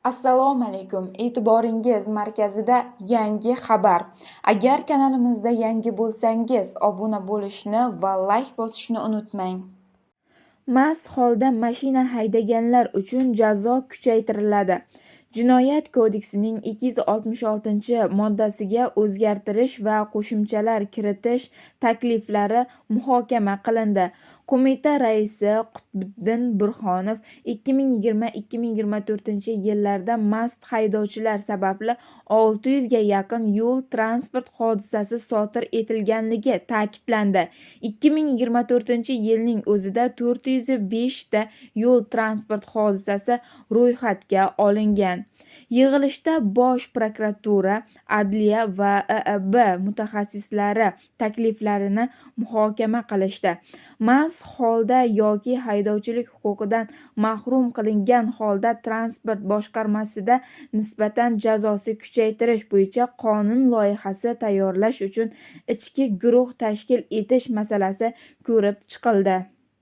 Assalomu alaykum. E'tiboringiz markazida yangi xabar. Agar kanalimizda yangi bo'lsangiz, obuna bo'lishni va like bosishni unutmang. Mast holda mashina haydaganlar uchun jazo kuchaytiriladi. Jinoyat kodeksining 266-moddasiga o'zgartirish va qo'shimchalar kiritish takliflari muhokama qilindi. Qo'mita raisi Qutbiddin Burhonov 2020-2024 yillarda mast haydovchilar sababli 600 ga yaqin yo'l transport hodisasi sodir etilganligi ta'kidlandi. 2024-yilning o'zida 405 ta yo'l transport hodisasi ro'yxatga olingan. Yig'ilishda Bosh prokuratura, Adliya va IIB mutaxassislari takliflarini muhokama qilishdi. Mast holda yoki haydovchilik huquqidan mahrum qilingan holda transport boshqarmasida nisbatan jazosi kuchaytirish bo'yicha qonun loyihasi tayyorlash uchun ichki guruh tashkil etish masalasi ko'rib chiqildi.